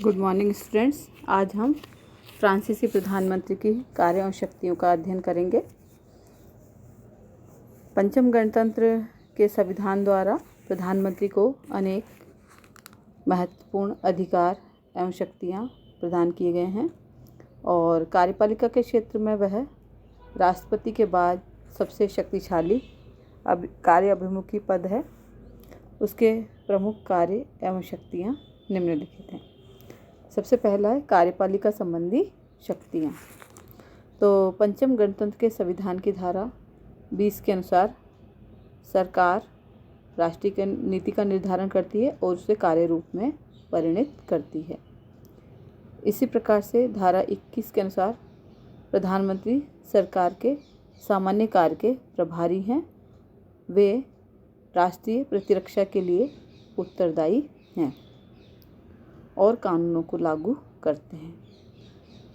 Good morning students. आज हम फ्रांसीसी प्रधानमंत्री की कार्य और शक्तियों का अध्ययन करेंगे। पंचम गणतंत्र के संविधान द्वारा प्रधानमंत्री को अनेक महत्वपूर्ण अधिकार एवं शक्तियां प्रदान किए गए हैं और कार्यपालिका के क्षेत्र में वह राष्ट्रपति के बाद सबसे शक्तिशाली कार्य अभिमुखी पद है। उसके प्रमुख कार्य एवं शक्तियाँ निम्नलिखित हैं। सबसे पहला है कार्यपालिका संबंधी शक्तियाँ। तो पंचम गणतंत्र के संविधान की धारा 20 के अनुसार सरकार राष्ट्रीय नीति का निर्धारण करती है और उसे कार्य रूप में परिणत करती है। इसी प्रकार से धारा 21 के अनुसार प्रधानमंत्री सरकार के सामान्य कार्य के प्रभारी हैं। वे राष्ट्रीय प्रतिरक्षा के लिए उत्तरदायी हैं और कानूनों को लागू करते हैं।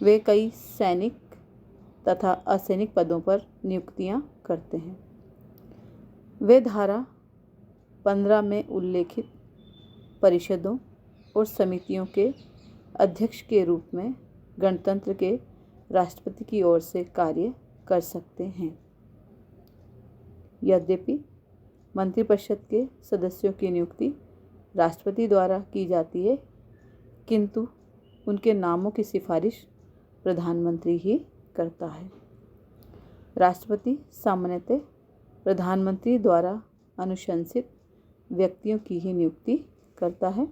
वे कई सैनिक तथा असैनिक पदों पर नियुक्तियां करते हैं। वे धारा 15 में उल्लेखित परिषदों और समितियों के अध्यक्ष के रूप में गणतंत्र के राष्ट्रपति की ओर से कार्य कर सकते हैं। यद्यपि मंत्रिपरिषद के सदस्यों की नियुक्ति राष्ट्रपति द्वारा की जाती है, किंतु उनके नामों की सिफारिश प्रधानमंत्री ही करता है। राष्ट्रपति सामान्यतः प्रधानमंत्री द्वारा अनुशंसित व्यक्तियों की ही नियुक्ति करता है।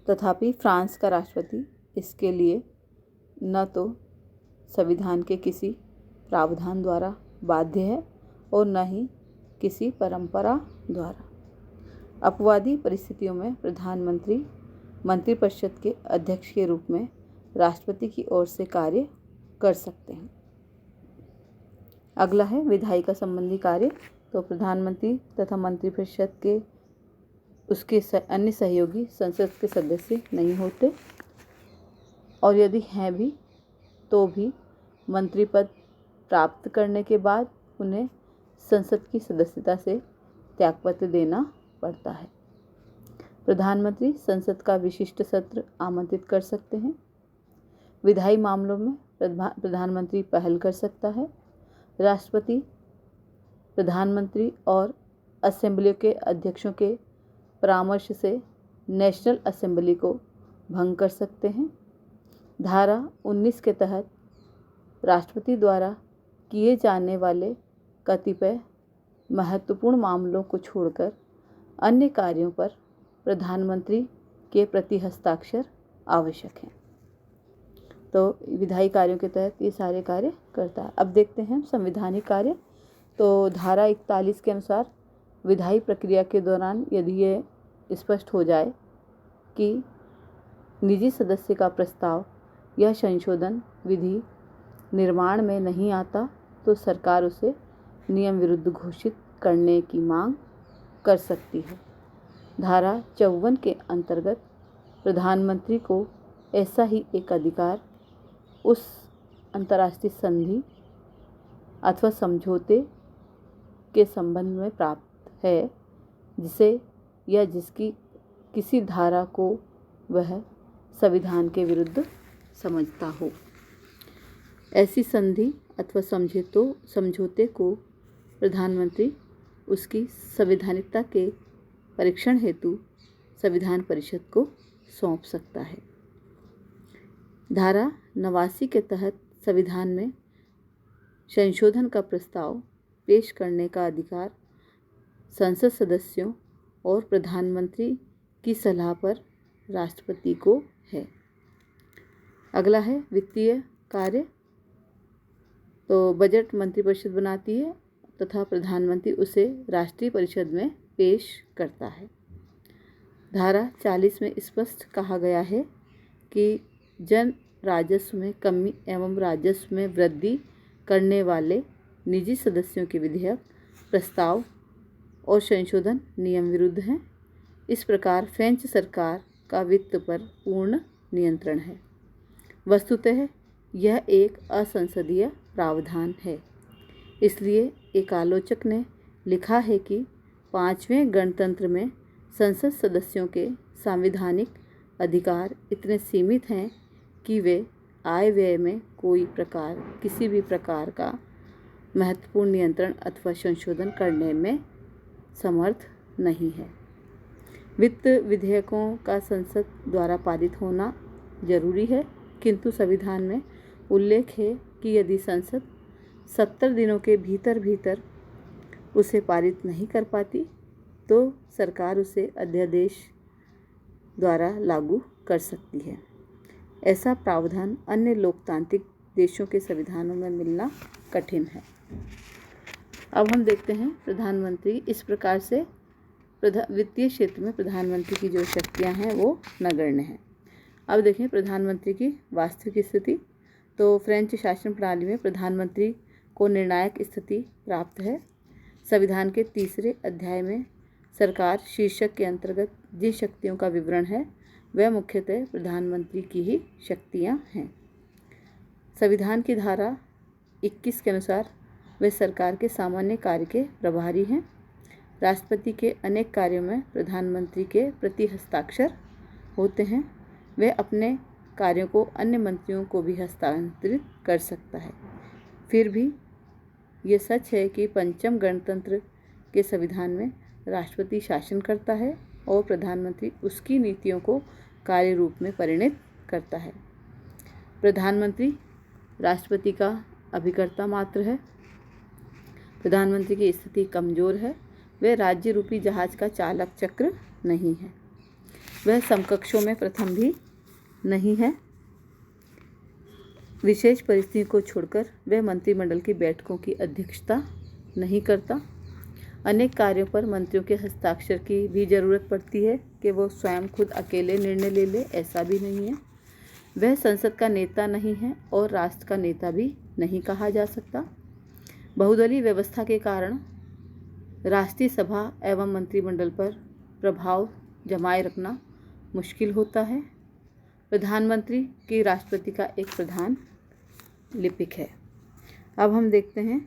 तथापि फ्रांस का राष्ट्रपति इसके लिए न तो संविधान के किसी प्रावधान द्वारा बाध्य है और न ही किसी परंपरा द्वारा। अपवादी परिस्थितियों में प्रधानमंत्री मंत्रिपरिषद के अध्यक्ष के रूप में राष्ट्रपति की ओर से कार्य कर सकते हैं। अगला है विधायिका संबंधी कार्य। तो प्रधानमंत्री तथा मंत्रिपरिषद के उसके अन्य सहयोगी संसद के सदस्य नहीं होते और यदि हैं भी तो भी मंत्री पद प्राप्त करने के बाद उन्हें संसद की सदस्यता से त्यागपत्र देना पड़ता है। प्रधानमंत्री संसद का विशिष्ट सत्र आमंत्रित कर सकते हैं। विधायी मामलों में प्रधानमंत्री पहल कर सकता है। राष्ट्रपति प्रधानमंत्री और असेंबली के अध्यक्षों के परामर्श से नेशनल असेंबली को भंग कर सकते हैं। धारा 19 के तहत राष्ट्रपति द्वारा किए जाने वाले कतिपय महत्वपूर्ण मामलों को छोड़कर अन्य कार्यों पर प्रधानमंत्री के प्रति हस्ताक्षर आवश्यक हैं। तो विधायी कार्यों के तहत ये सारे कार्य करता है। अब देखते हैं संवैधानिक कार्य। तो धारा 41 के अनुसार विधायी प्रक्रिया के दौरान यदि ये स्पष्ट हो जाए कि निजी सदस्य का प्रस्ताव या संशोधन विधि निर्माण में नहीं आता तो सरकार उसे नियम विरुद्ध घोषित करने की मांग कर सकती है। धारा 54 के अंतर्गत प्रधानमंत्री को ऐसा ही एक अधिकार उस अंतर्राष्ट्रीय संधि अथवा समझौते के संबंध में प्राप्त है जिसे या जिसकी किसी धारा को वह संविधान के विरुद्ध समझता हो। ऐसी संधि अथवा समझौते को प्रधानमंत्री उसकी संवैधानिकता के परीक्षण हेतु संविधान परिषद को सौंप सकता है। धारा 89 के तहत संविधान में संशोधन का प्रस्ताव पेश करने का अधिकार संसद सदस्यों और प्रधानमंत्री की सलाह पर राष्ट्रपति को है। अगला है वित्तीय कार्य। तो बजट मंत्रिपरिषद बनाती है तथा प्रधानमंत्री उसे राष्ट्रीय परिषद में पेश करता है। धारा 40 में स्पष्ट कहा गया है कि जन राजस्व में कमी एवं राजस्व में वृद्धि करने वाले निजी सदस्यों के विधेयक, प्रस्ताव और संशोधन नियम विरुद्ध हैं। इस प्रकार फ्रेंच सरकार का वित्त पर पूर्ण नियंत्रण है। वस्तुतः यह एक असंसदीय प्रावधान है। इसलिए एक आलोचक ने लिखा है कि 5वें गणतंत्र में संसद सदस्यों के संवैधानिक अधिकार इतने सीमित हैं कि वे आय व्यय में किसी भी प्रकार का महत्वपूर्ण नियंत्रण अथवा संशोधन करने में समर्थ नहीं है। वित्त विधेयकों का संसद द्वारा पारित होना जरूरी है, किंतु संविधान में उल्लेख है कि यदि संसद 70 दिनों के भीतर उसे पारित नहीं कर पाती तो सरकार उसे अध्यादेश द्वारा लागू कर सकती है। ऐसा प्रावधान अन्य लोकतांत्रिक देशों के संविधानों में मिलना कठिन है। अब हम देखते हैं प्रधानमंत्री इस प्रकार से वित्तीय क्षेत्र में प्रधानमंत्री की जो शक्तियां हैं वो नगण्य हैं। अब देखें प्रधानमंत्री की वास्तविक स्थिति। तो फ्रेंच शासन प्रणाली में प्रधानमंत्री को निर्णायक स्थिति प्राप्त है। संविधान के 3 अध्याय में सरकार शीर्षक के अंतर्गत जिन शक्तियों का विवरण है वह मुख्यतः प्रधानमंत्री की ही शक्तियां हैं। संविधान की धारा 21 के अनुसार वे सरकार के सामान्य कार्य के प्रभारी हैं। राष्ट्रपति के अनेक कार्यों में प्रधानमंत्री के प्रति हस्ताक्षर होते हैं। वे अपने कार्यों को अन्य मंत्रियों को भी हस्तांतरित कर सकता है। फिर भी ये सच है कि पंचम गणतंत्र के संविधान में राष्ट्रपति शासन करता है और प्रधानमंत्री उसकी नीतियों को कार्य रूप में परिणत करता है। प्रधानमंत्री राष्ट्रपति का अभिकर्ता मात्र है। प्रधानमंत्री की स्थिति कमजोर है। वह राज्य रूपी जहाज का चालक चक्र नहीं है। वह समकक्षों में प्रथम भी नहीं है। विशेष परिस्थितियों को छोड़कर वह मंत्रिमंडल की बैठकों की अध्यक्षता नहीं करता। अनेक कार्यों पर मंत्रियों के हस्ताक्षर की भी ज़रूरत पड़ती है कि वो स्वयं खुद अकेले निर्णय ले, ऐसा भी नहीं है। वह संसद का नेता नहीं है और राष्ट्र का नेता भी नहीं कहा जा सकता। बहुदलीय व्यवस्था के कारण राष्ट्रीय सभा एवं मंत्रिमंडल पर प्रभाव जमाए रखना मुश्किल होता है। प्रधानमंत्री की राष्ट्रपति का एक प्रधान लिपिक है। अब हम देखते हैं,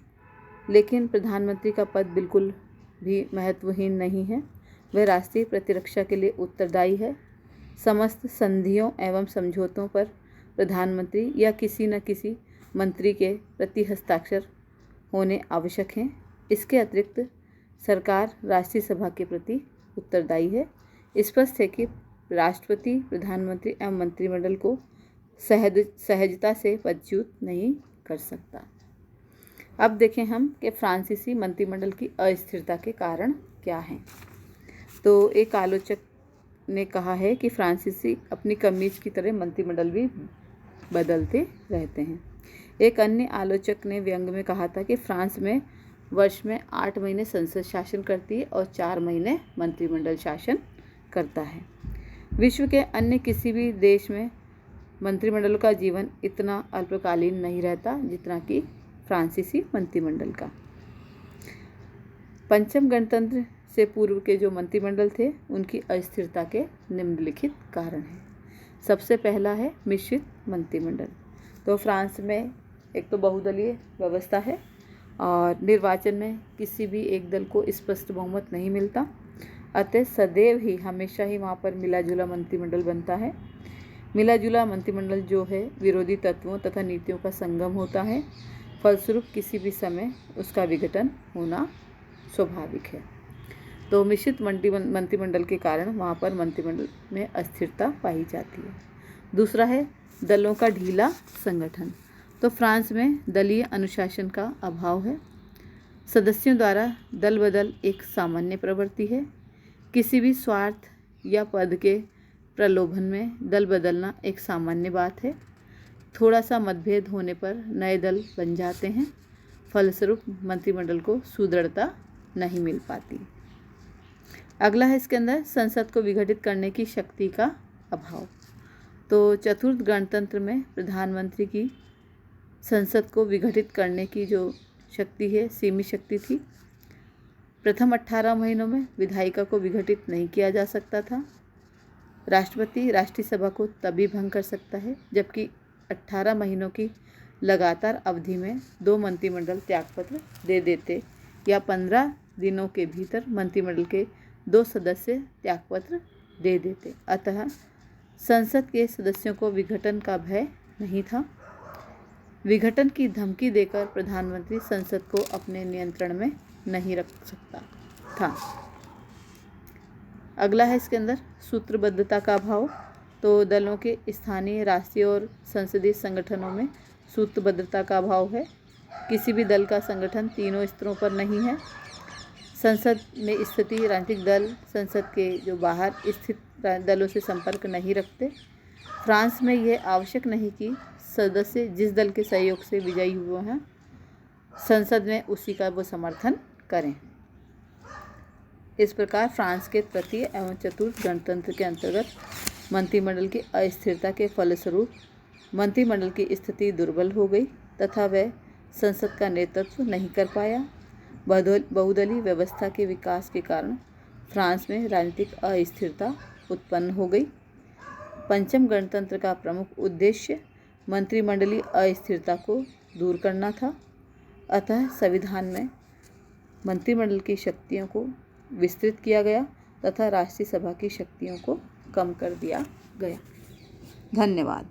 लेकिन प्रधानमंत्री का पद बिल्कुल भी महत्वहीन नहीं है। वह राष्ट्रीय प्रतिरक्षा के लिए उत्तरदायी है। समस्त संधियों एवं समझौतों पर प्रधानमंत्री या किसी न किसी मंत्री के प्रति हस्ताक्षर होने आवश्यक हैं। इसके अतिरिक्त सरकार राष्ट्रीय सभा के प्रति उत्तरदायी है। स्पष्ट है कि राष्ट्रपति प्रधानमंत्री एवं मंत्रिमंडल को सहजता से पदच्युत नहीं कर सकता। अब देखें हम कि फ्रांसीसी मंत्रिमंडल की अस्थिरता के कारण क्या हैं। तो एक आलोचक ने कहा है कि फ्रांसीसी अपनी कमीज की तरह मंत्रिमंडल भी बदलते रहते हैं। एक अन्य आलोचक ने व्यंग में कहा था कि फ्रांस में वर्ष में 8 महीने संसद शासन करती है और 4 महीने मंत्रिमंडल शासन करता है। विश्व के अन्य किसी भी देश में मंत्रिमंडल का जीवन इतना अल्पकालीन नहीं रहता जितना कि फ्रांसीसी मंत्रिमंडल का। पंचम गणतंत्र से पूर्व के जो मंत्रिमंडल थे उनकी अस्थिरता के निम्नलिखित कारण हैं। सबसे पहला है मिश्रित मंत्रिमंडल। तो फ्रांस में एक तो बहुदलीय व्यवस्था है और निर्वाचन में किसी भी एक दल को स्पष्ट बहुमत नहीं मिलता। अतः सदैव ही हमेशा ही वहाँ पर मिला जुला मंत्रिमंडल बनता है। मिला जुला मंत्रिमंडल जो है विरोधी तत्वों तथा नीतियों का संगम होता है। फलस्वरूप किसी भी समय उसका विघटन होना स्वाभाविक है। तो मिश्रित मंत्रिमंडल के कारण वहाँ पर मंत्रिमंडल में अस्थिरता पाई जाती है। दूसरा है दलों का ढीला संगठन। तो फ्रांस में दलीय अनुशासन का अभाव है। सदस्यों द्वारा दल बदल एक सामान्य प्रवृत्ति है। किसी भी स्वार्थ या पद के प्रलोभन में दल बदलना एक सामान्य बात है। थोड़ा सा मतभेद होने पर नए दल बन जाते हैं। फलस्वरूप मंत्रिमंडल को सुदृढ़ता नहीं मिल पाती। अगला है इसके अंदर संसद को विघटित करने की शक्ति का अभाव। तो चतुर्थ गणतंत्र में प्रधानमंत्री की संसद को विघटित करने की जो शक्ति है सीमित शक्ति थी। प्रथम 18 महीनों में विधायिका को विघटित नहीं किया जा सकता था। राष्ट्रपति राष्ट्रीय सभा को तभी भंग कर सकता है जबकि 18 महीनों की लगातार अवधि में 2 मंत्रिमंडल त्यागपत्र दे देते या 15 दिनों के भीतर मंत्रिमंडल के 2 सदस्य त्यागपत्र दे देते। अतः संसद के सदस्यों को विघटन का भय नहीं था। विघटन की धमकी देकर प्रधानमंत्री संसद को अपने नियंत्रण में नहीं रख सकता था। अगला है इसके अंदर सूत्रबद्धता का अभाव। तो दलों के स्थानीय, राष्ट्रीय और संसदीय संगठनों में सूत्रबद्धता का अभाव है। किसी भी दल का संगठन तीनों स्तरों पर नहीं है। संसद में स्थित राजनीतिक दल संसद के जो बाहर स्थित दलों से संपर्क नहीं रखते। फ्रांस में यह आवश्यक नहीं कि सदस्य जिस दल के सहयोग से विजयी हुए हैं संसद में उसी का वो समर्थन करें। इस प्रकार फ्रांस के तृतीय एवं चतुर्थ गणतंत्र के अंतर्गत मंत्रिमंडल की अस्थिरता के फलस्वरूप मंत्रिमंडल की स्थिति दुर्बल हो गई तथा वह संसद का नेतृत्व नहीं कर पाया। बहुदलीय व्यवस्था के विकास के कारण फ्रांस में राजनीतिक अस्थिरता उत्पन्न हो गई। पंचम गणतंत्र का प्रमुख उद्देश्य मंत्रिमंडलीय अस्थिरता को दूर करना था। अतः संविधान में मंत्रिमंडल की शक्तियों को विस्तृत किया गया तथा राष्ट्रीय सभा की शक्तियों को कम कर दिया गया। धन्यवाद।